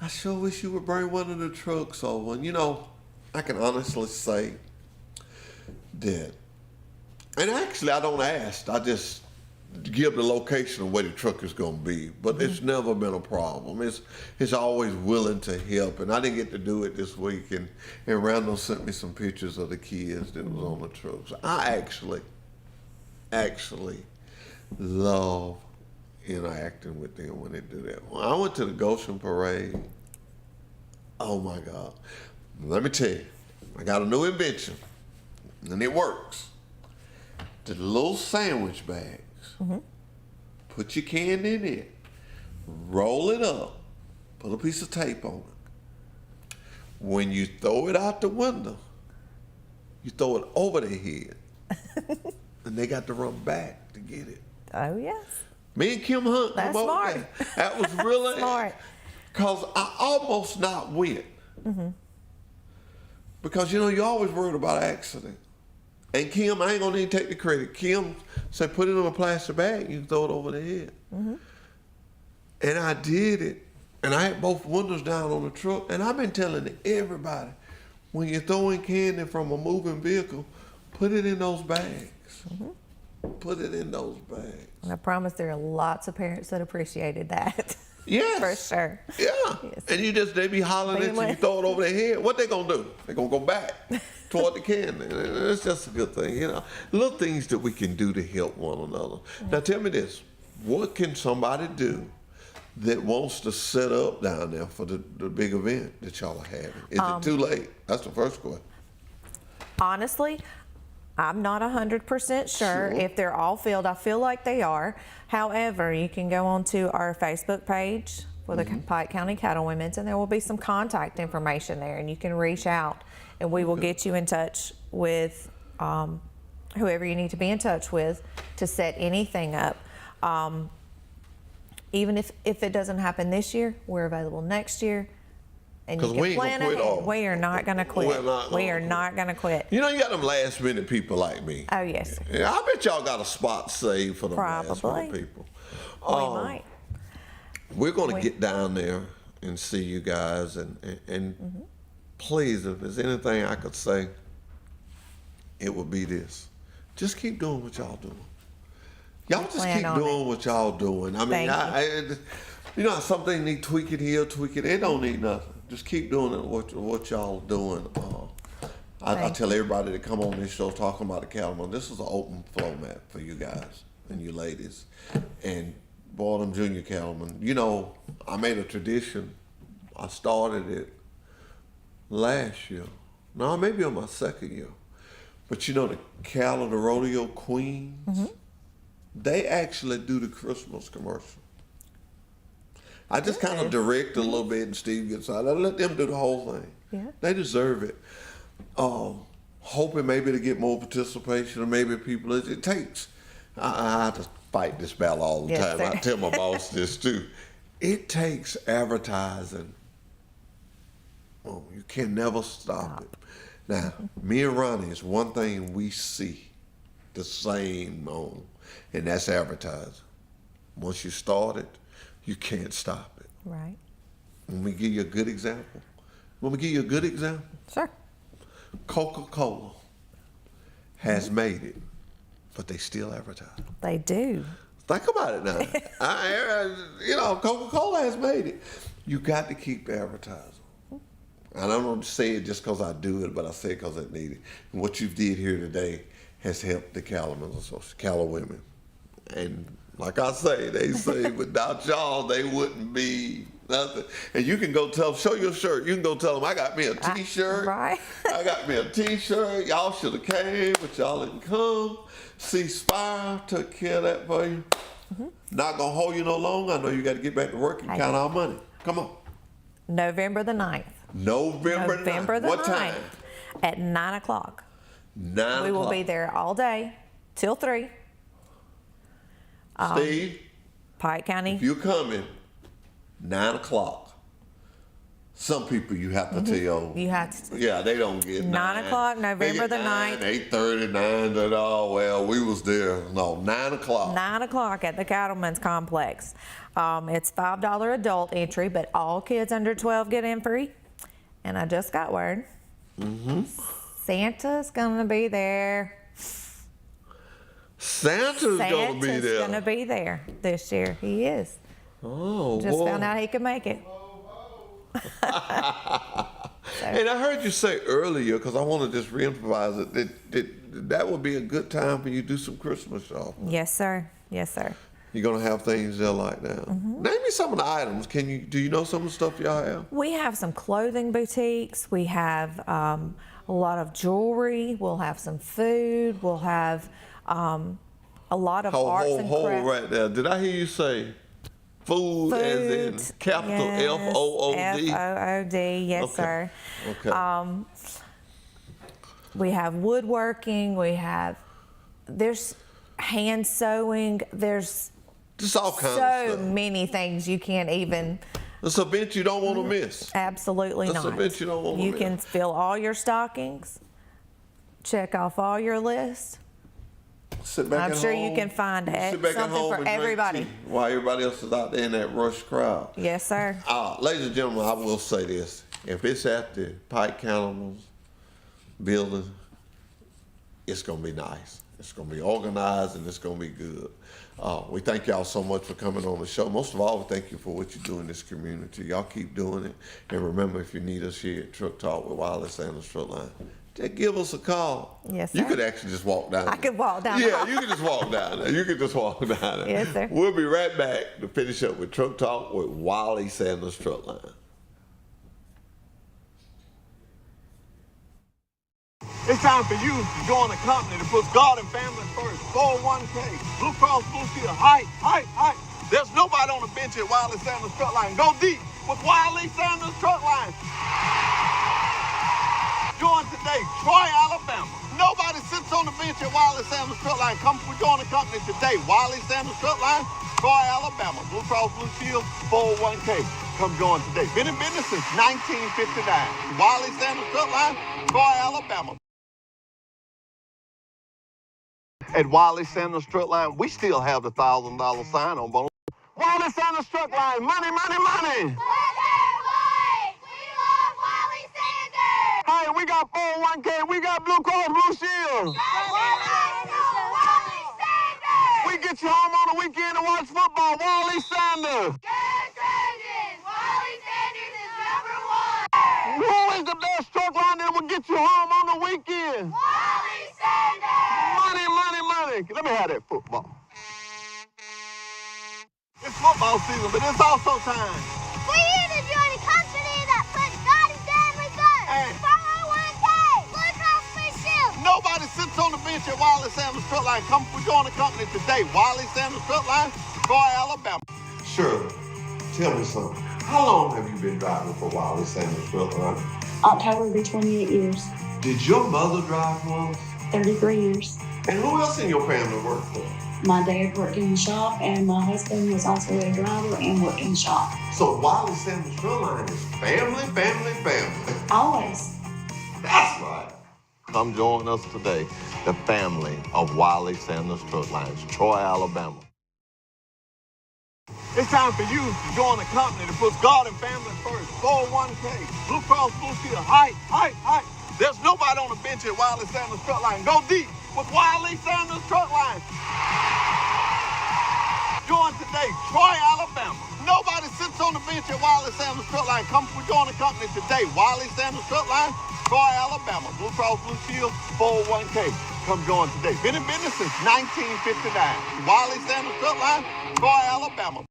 I sure wish you would bring one of the trucks over. And you know, I can honestly say that, and actually I don't ask, I just give the location of where the truck is going to be. But it's never been a problem. It's always willing to help. And I didn't get to do it this week. And Randall sent me some pictures of the kids that was on the truck. So I actually love interacting with them when they do that. When I went to the Goshen Parade, oh my God. Let me tell you, I got a new invention, and it works. The little sandwich bags, put your candy in it, roll it up, put a piece of tape on it. When you throw it out the window, you throw it over their head, and they got to run back to get it.
Oh, yes.
Me and Kim Hunt
That's
come
smart.
over there. That was really
Smart.
Because I almost not went. Because, you know, you're always worried about accident. And Kim, I ain't going to even take the credit. Kim said, put it in a plastic bag. You can throw it over the head. And I did it. And I had both windows down on the truck. And I've been telling everybody, when you're throwing candy from a moving vehicle, put it in those bags. Put it in those bags.
And I promise there are lots of parents that appreciated that.
Yes.
For sure.
Yeah.
Yes.
And they be hollering at you, you throw it over their head. What they gonna do? They gonna go back toward the candy. It's just a good thing, you know. Little things that we can do to help one another. Now tell me this, what can somebody do that wants to set up down there for the big event that y'all are having? Is it too late? That's the first question.
Honestly, I'm not 100% sure if they're all filled. I feel like they are. However, you can go onto our Facebook page for the Pike County Cattlewomen's, and there will be some contact information there, and you can reach out, and we will get you in touch with whoever you need to be in touch with to set anything up. Even if it doesn't happen this year, we're available next year. And you can plan ahead. We are not going to quit. We are not going to quit.
You know, you got them last minute people like me.
Oh, yes.
Yeah, I bet y'all got a spot saved for them last
Probably.
minute people.
We might.
We're going to get down there and see you guys. And please, if there's anything I could say, it would be this. Just keep doing what y'all doing. Y'all just keep doing what y'all doing. I mean, you know, something need tweak it here, tweak it. It don't need nothing. Just keep doing it, what y'all doing. I tell everybody that come on this show talking about the Cattleman, this is an open flow mat for you guys and you ladies. And Boredom Junior Cattleman, you know, I made a tradition. I started it last year. No, maybe on my second year. But you know, the cattle, the rodeo queens, they actually do the Christmas commercial. I just kind of direct a little bit and Steve gets out. I let them do the whole thing.
Yeah.
They deserve it. Hoping maybe to get more participation or maybe people, it takes. I have to fight this battle all the time.
Sir.
I tell my boss this too. It takes advertising. Oh, you can never stop it. Now, me and Ronnie, is one thing we see the same on, and that's advertising. Once you start it, you can't stop it.
Right.
Let me give you a good example.
Sure.
Coca-Cola has made it, but they still advertise.
They do.
Think about it now. You know, Coca-Cola has made it. You got to keep advertising. And I don't say it just because I do it, but I say it because it needed. And what you did here today has helped the Cattlemen's Association, Cattle Women. And Like I say, they say without y'all, they wouldn't be nothing. And you can go tell them, show your shirt. You can go tell them, I got me a T-shirt.
Right.
I got me a T-shirt. Y'all should have came, but y'all didn't come. See, Spire took care of that for you. Not going to hold you no longer. I know you got to get back to work and count our money. Come on.
November the 9th.
November the 9th. What time?
At 9 o'clock.
9 o'clock.
We will be there all day till 3.
Steve,
Pike County.
if you're coming, 9 o'clock. Some people you have to tell.
You have to.
Yeah, they don't get
9 o'clock,
They
November
get
the
9,
9th.
8:30, 9, that all. Well, we was there. No, 9 o'clock.
9 o'clock at the Cattleman's Complex. It's $5 adult entry, but all kids under 12 get in free. And I just got word. Santa's gonna be there.
Santa's gonna be there.
Gonna be there this year. He is.
Oh,
Just
boy.
found out he could make it.
And I heard you say earlier, because I want to just re-emphasize it, that would be a good time for you to do some Christmas shopping.
Yes, sir. Yes, sir.
You're gonna have things there like that. Name me some of the items. Do you know some of the stuff y'all have?
We have some clothing boutiques. We have a lot of jewelry. We'll have some food. We'll have a lot of arts and crafts.
Right there. Did I hear you say food as in capital F-O-O-D?
F-O-O-D, yes,
Okay.
sir.
Okay.
We have woodworking. There's hand sewing. There's
Just all kinds
so
of stuff.
many things you can't even.
It's an event you don't want to miss.
Absolutely
That's
not.
a bit you don't want to
You
miss.
can fill all your stockings, check off all your lists.
Sit back
I'm
at
sure
home.
you can find
Sit back at
something
home
for
and drink
everybody.
tea while everybody else is out there in that rush crowd.
Yes, sir.
Ladies and gentlemen, I will say this. If it's at the Pike Cattleman's building, it's going to be nice. It's going to be organized and it's going to be good. We thank y'all so much for coming on the show. Most of all, we thank you for what you do in this community. Y'all keep doing it. And remember, if you need us here at Truck Talk with Wiley Sanders Truck Line, just give us a call.
Yes,
You
sir.
could actually just walk down there.
I could walk down the
Yeah,
hall.
you can just walk down there. You can just walk down there.
Yes, sir.
We'll be right back to finish up with Truck Talk with Wiley Sanders Truck Line.
It's time for you to join a company that puts God and family first. 401k, Blue Cross Blue Shield, height. There's nobody on the bench at Wiley Sanders Truck Line. Go deep with Wiley Sanders Truck Line. Join today, Troy, Alabama. Nobody sits on the bench at Wiley Sanders Truck Line. Come join the company today. Wiley Sanders Truck Line, Troy, Alabama. Blue Cross Blue Shield, 401k. Come join today. Been in business since 1959. Wiley Sanders Truck Line, Troy, Alabama. At Wiley Sanders Truck Line, we still have the $1,000 sign-on bonus. Wiley Sanders Truck Line, money, money, money.
We love Wiley Sanders.
Hey, we got 401k, we got Blue Cross Blue Shield.
Wiley Sanders.
We get you home on the weekend to watch football. Wiley Sanders.
Go Trojans. Wiley Sanders is #1.
Who is the best truck line that will get you home on the weekend?
Wiley Sanders.
Money, money, money. Let me have that football. It's football season, but it's also time.
We're here to join a company that puts God and family first.
Hey.
401k. Blue Cross Blue Shield.
Nobody sits on the bench at Wiley Sanders Truck Line. Come join the company today. Wiley Sanders Truck Line, Troy, Alabama. Shirley, tell me something. How long have you been driving for Wiley Sanders Truck Line?
October will be 28 years,
Did your mother drive once?
33 years.
And who else in your family worked for?
My dad worked in the shop, and my husband was also a driver and worked in the shop.
So Wiley Sanders Truck Line is family, family, family.
Always.
That's right. Come join us today, the family of Wiley Sanders Truck Lines, Troy, Alabama. It's time for you to join a company that puts God and family first. 401k, Blue Cross Blue Shield, height. There's nobody on the bench at Wiley Sanders Truck Line. Go deep with Wiley Sanders Truck Line. Join today, Troy, Alabama. Nobody sits on the bench at Wiley Sanders Truck Line. Come join the company today. Wiley Sanders Truck Line, Troy, Alabama. Blue Cross Blue Shield, 401k. Come join today. Been in business since 1959. Wiley Sanders Truck Line, Troy, Alabama.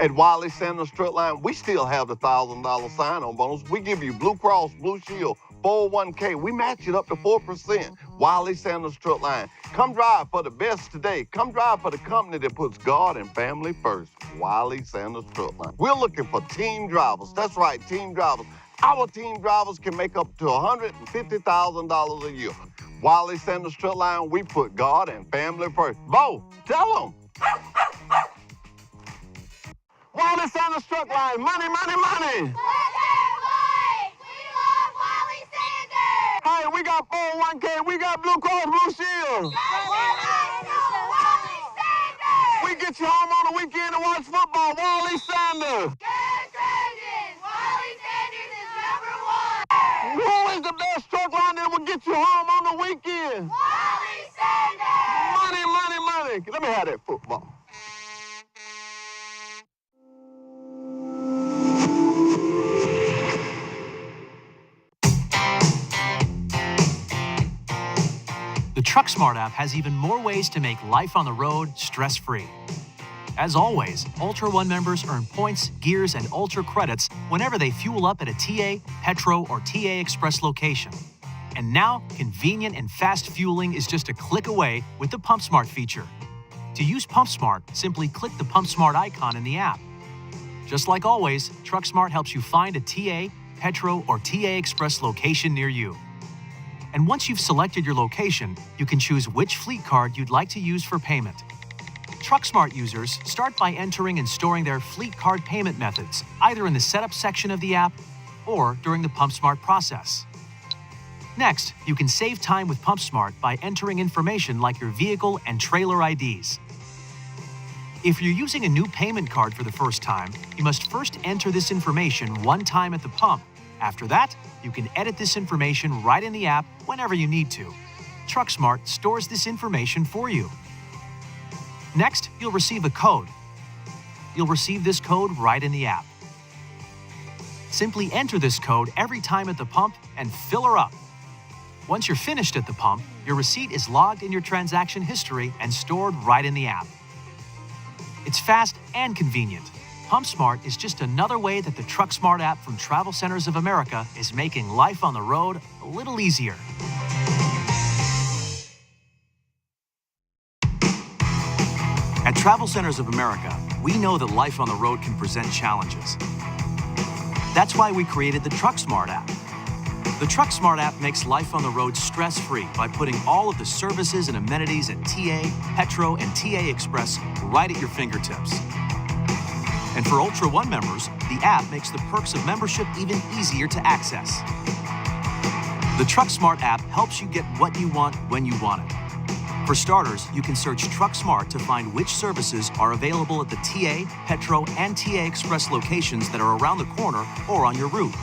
At Wiley Sanders Truck Line, we still have the $1,000 sign-on bonus. We give you Blue Cross, Blue Shield, 401k. We match it up to 4%. Wiley Sanders Truck Line. Come drive for the best today. Come drive for the company that puts God and family first. Wiley Sanders Truck Line. We're looking for team drivers. That's right, team drivers. Our team drivers can make up to $150,000 a year. Wiley Sanders Truck Line, we put God and family first. Bo, tell them. Wiley Sanders Truck Line, money, money, money.
We love Wiley Sanders.
Hey, we got 401k, we got Blue Cross Blue Shield.
Wiley Sanders.
We get you home on the weekend to watch football. Wiley Sanders.
Go Trojans. Wiley Sanders is number one.
Who is the best truck line that will get you home on the weekend?
Wiley Sanders.
Money, money, money. Let me have that football.
The TruckSmart app has even more ways to make life on the road stress-free. As always, Ultra One members earn points, gears, and Ultra credits whenever they fuel up at a TA, Petro, or TA Express location. And now, convenient and fast fueling is just a click away with the PumpSmart feature. To use PumpSmart, simply click the PumpSmart icon in the app. Just like always, TruckSmart helps you find a TA, Petro, or TA Express location near you. And once you've selected your location, you can choose which fleet card you'd like to use for payment. TruckSmart users start by entering and storing their fleet card payment methods, either in the setup section of the app or during the PumpSmart process. Next, you can save time with PumpSmart by entering information like your vehicle and trailer IDs. If you're using a new payment card for the first time, you must first enter this information one time at the pump. After that, you can edit this information right in the app whenever you need to. TruckSmart stores this information for you. Next, you'll receive a code. You'll receive this code right in the app. Simply enter this code every time at the pump and fill her up. Once you're finished at the pump, your receipt is logged in your transaction history and stored right in the app. It's fast and convenient. PumpSmart is just another way that the TruckSmart app from Travel Centers of America is making life on the road a little easier. At Travel Centers of America, we know that life on the road can present challenges. That's why we created the TruckSmart app. The TruckSmart app makes life on the road stress-free by putting all of the services and amenities at TA, Petro, and TA Express right at your fingertips. And for Ultra One members, the app makes the perks of membership even easier to access. The TruckSmart app helps you get what you want when you want it. For starters, you can search TruckSmart to find which services are available at the TA, Petro, and TA Express locations that are around the corner or on your route.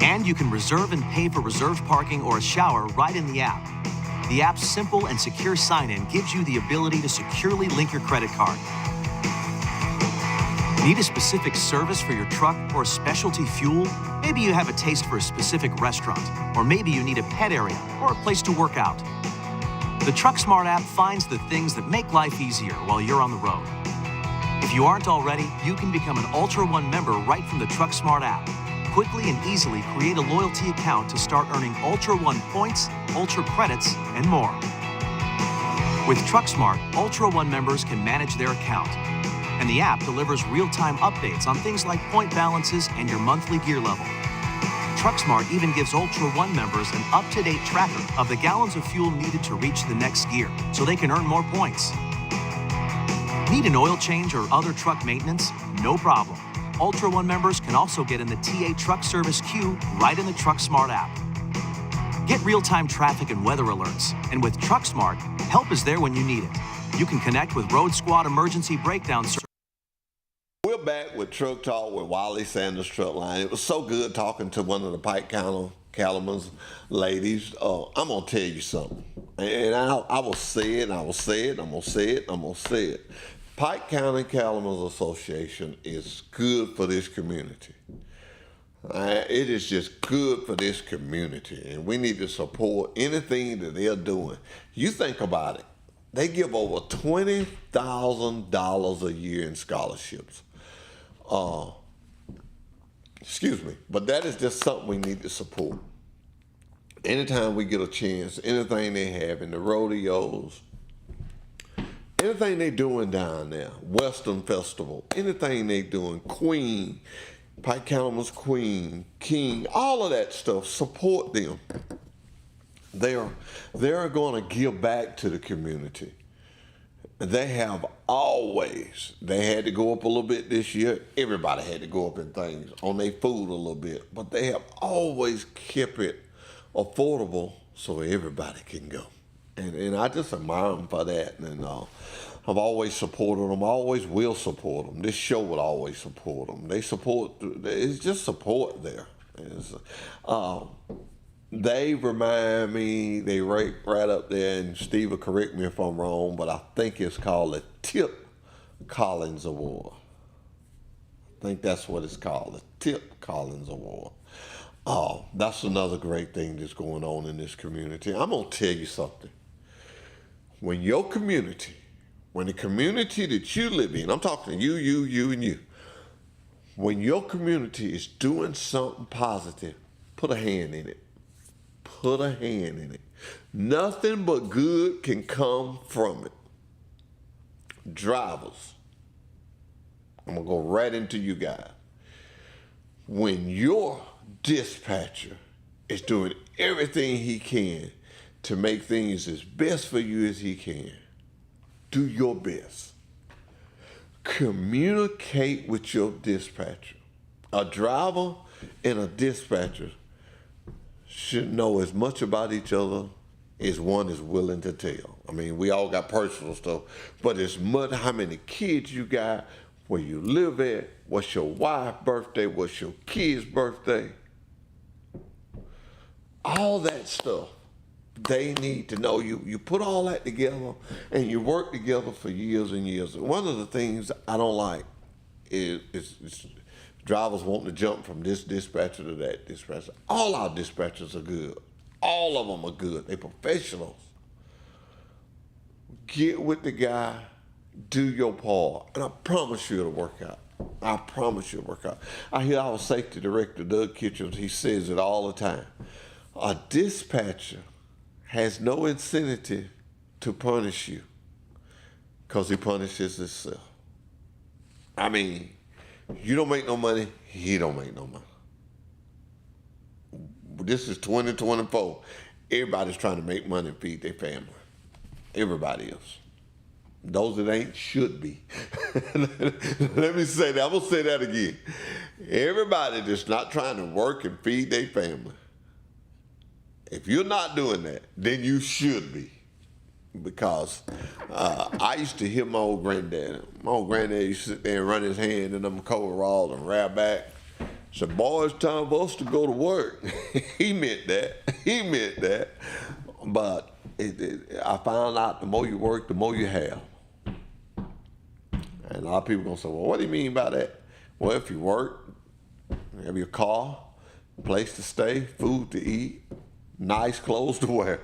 And you can reserve and pay for reserved parking or a shower right in the app. The app's simple and secure sign-in gives you the ability to securely link your credit card. Need a specific service for your truck or a specialty fuel? Maybe you have a taste for a specific restaurant, or maybe you need a pet area or a place to work out. The TruckSmart app finds the things that make life easier while you're on the road. If you aren't already, you can become an Ultra One member right from the TruckSmart app. Quickly and easily create a loyalty account to start earning Ultra One points, Ultra credits, and more. With TruckSmart, Ultra One members can manage their account, and the app delivers real-time updates on things like point balances and your monthly gear level. TruckSmart even gives Ultra One members an up-to-date tracker of the gallons of fuel needed to reach the next gear, so they can earn more points. Need an oil change or other truck maintenance? No problem. Ultra One members can also get in the TA truck service queue right in the TruckSmart app. Get real-time traffic and weather alerts, and with TruckSmart, help is there when you need it. You can connect with Road Squad emergency breakdown service.
We're back with Truck Talk with Wiley Sanders Truck Line. It was so good talking to one of the Pike County Cattlemen's ladies. I'm going to tell you something. And I will say it, and I will say it, I'm going to say it, I'm going to say it. Pike County Cattlemen's Association is good for this community. It is just good for this community, and we need to support anything that they're doing. You think about it. They give over $20,000 a year in scholarships. Excuse me, but that is just something we need to support. Anytime we get a chance, anything they have in the rodeos, anything they doing down there, Western Festival, anything they doing, Queen, Pike County's Queen, King, all of that stuff, support them. They're going to give back to the community. They have always, they had to go up a little bit this year. Everybody had to go up in things on their food a little bit, but they have always kept it affordable so everybody can go. And I just admire them for that. And I've always supported them. I always will support them. This show will always support them. They support, it's just support there. They remind me, they right up there, and Steve will correct me if I'm wrong, but I think it's called the Tip Collins Award. I think that's what it's called, the Tip Collins Award. Oh, that's another great thing that's going on in this community. I'm going to tell you something. When your community, when the community that you live in, I'm talking to you, and you. When your community is doing something positive, put a hand in it. Put a hand in it. Nothing but good can come from it. Drivers, I'm going to go right into you guys. When your dispatcher is doing everything he can to make things as best for you as he can, do your best. Communicate with your dispatcher. A driver and a dispatcher should know as much about each other as one is willing to tell. I mean, we all got personal stuff, but as much how many kids you got, where you live at, what's your wife's birthday, what's your kid's birthday, all that stuff. They need to know you. You put all that together and you work together for years and years. One of the things I don't like is drivers wanting to jump from this dispatcher to that dispatcher. All our dispatchers are good. All of them are good. They're professionals. Get with the guy, do your part, and I promise you it'll work out. I promise you it'll work out. I hear our safety director, Doug Kitchens, he says it all the time. A dispatcher has no incentive to punish you because he punishes himself. I mean, you don't make no money, he don't make no money. This is 2024. Everybody's trying to make money and feed their family. Everybody is. Those that ain't should be. Let me say that. I'm going to say that again. Everybody that's not trying to work and feed their family, if you're not doing that, then you should be. Because I used to hear my old granddad. My old granddad used to sit there and run his hand in them coveralls and rap back. Said, boy, it's time for us to go to work. He meant that. He meant that. But I found out the more you work, the more you have. And a lot of people going to say, well, what do you mean by that? Well, if you work, you have your car, place to stay, food to eat, nice clothes to wear.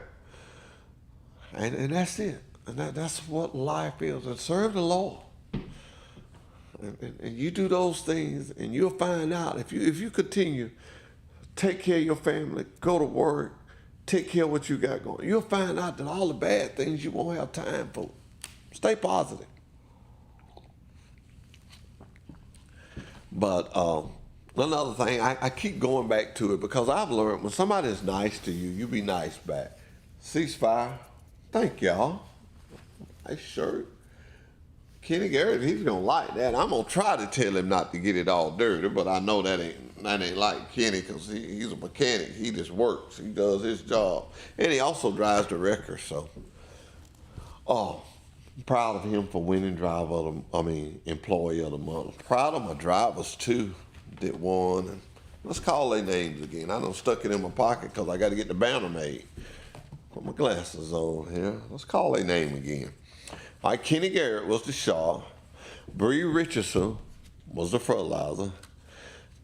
And that's it. And that's what life is. And serve the Lord. And you do those things, and you'll find out if you continue, take care of your family, go to work, take care of what you got going, you'll find out that all the bad things you won't have time for. Stay positive. But another thing, I keep going back to it because I've learned when somebody is nice to you, you be nice back. Ceasefire. Thank y'all. Nice shirt. Kenny Garrett, he's gonna like that. I'm gonna try to tell him not to get it all dirty, but I know that ain't like Kenny because he's a mechanic. He just works. He does his job, and he also drives the wrecker. So, I'm proud of him for winning Employee of the Month. Proud of my drivers too that won. And let's call their names again. I done stuck it in my pocket because I got to get the banner made. Put my glasses on here. Let's call their name again. All right, Kenny Garrett was the Shaw. Bree Richardson was the fertilizer.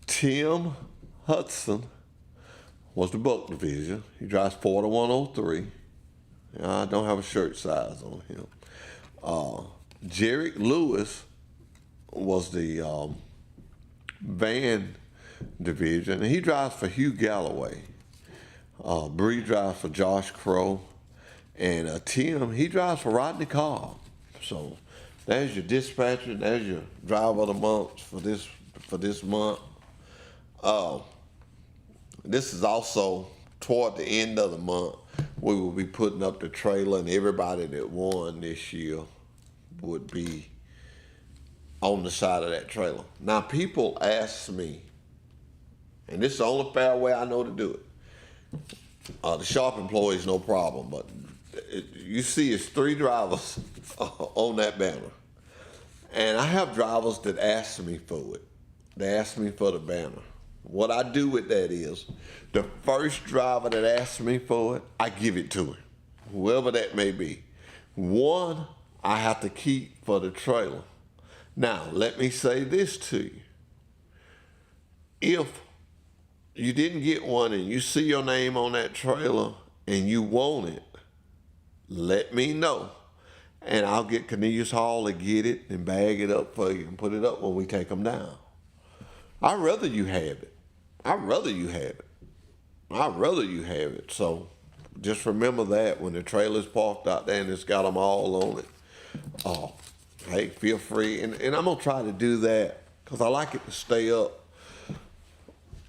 Tim Hudson was the Buck division. He drives 4103. I don't have a shirt size on him. Jerry Lewis was the van division, and he drives for Hugh Galloway. Bree drives for Josh Crow, and Tim, he drives for Rodney Cobb. So there's your dispatcher, there's your driver of the month for this month. This is also toward the end of the month. We will be putting up the trailer, and everybody that won this year would be on the side of that trailer. Now, people ask me, and this is the only fair way I know to do it. The shop employees, no problem, but you see it's 3 drivers on that banner. And I have drivers that ask me for it. They ask me for the banner. What I do with that is, the first driver that asks me for it, I give it to him, whoever that may be. One, I have to keep for the trailer. Now, let me say this to you. If you didn't get one and you see your name on that trailer and you want it, let me know. And I'll get Cornelius Hall to get it and bag it up for you and put it up when we take them down. I'd rather you have it. I'd rather you have it. I'd rather you have it. So just remember that when the trailer's parked out there and it's got them all on it. Hey, feel free. And I'm going to try to do that because I like it to stay up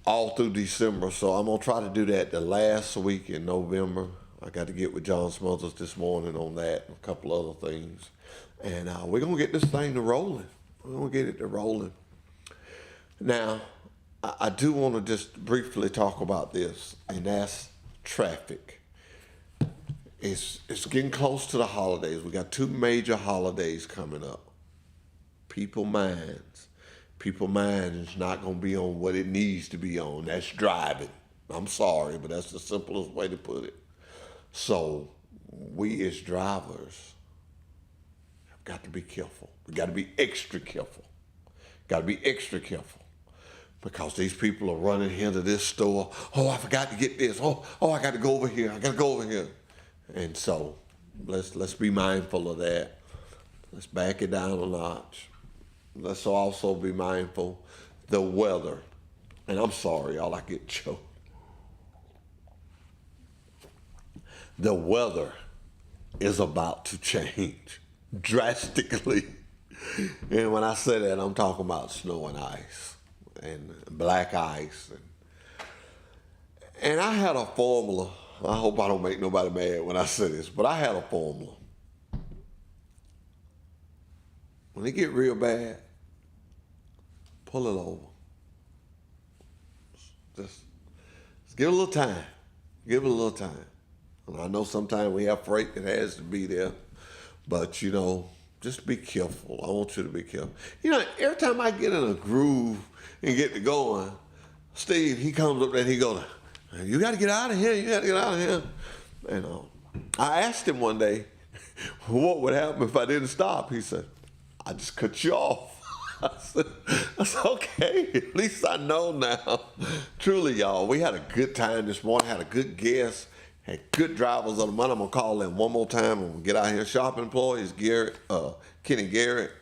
all through December. So I'm going to try to do that the last week in November. I got to get with John Smothers this morning on that and a couple other things. And we're going to get this thing to rolling. We're going to get it to rolling. Now, I do want to just briefly talk about this, and that's traffic. It's getting close to the holidays. We got 2 major holidays coming up. People's minds is not going to be on what it needs to be on. That's driving. I'm sorry, but that's the simplest way to put it. So we as drivers have got to be careful. We got to be extra careful. Got to be extra careful. Because these people are running into this store. Oh, I forgot to get this. Oh, I got to go over here. I got to go over here. And so let's be mindful of that. Let's back it down a notch. Let's also be mindful the weather. And I'm sorry, y'all, I get choked. The weather is about to change drastically. And when I say that, I'm talking about snow and ice. And black ice. And I had a formula. I hope I don't make nobody mad when I say this, but I had a formula. When it get real bad, pull it over. Just give it a little time. Give it a little time. And I know sometimes we have freight that has to be there, but just be careful. I want you to be careful. Every time I get in a groove and get to going, Steve, he comes up there and he goes, you got to get out of here. You got to get out of here. And I asked him one day, what would happen if I didn't stop? He said, I just cut you off. I said, okay, at least I know now. Truly, y'all, we had a good time this morning, had a good guest, had good drivers of the month. I'm going to call them one more time when we get out here. Shop employees, Kenny Garrett.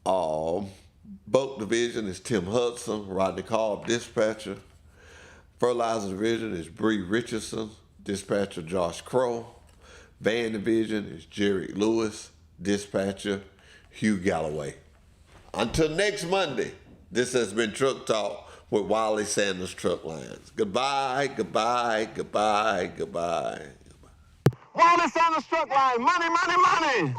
Boat division is Tim Hudson, Rodney Cobb, dispatcher. Fertilizer division is Bree Richardson, dispatcher Josh Crow. Van division is Jerry Lewis, dispatcher Hugh Galloway. Until next Monday, this has been Truck Talk with Wiley Sanders Truck Lines. Goodbye, goodbye, goodbye, goodbye.
Wiley Sanders Truck Line, money, money, money.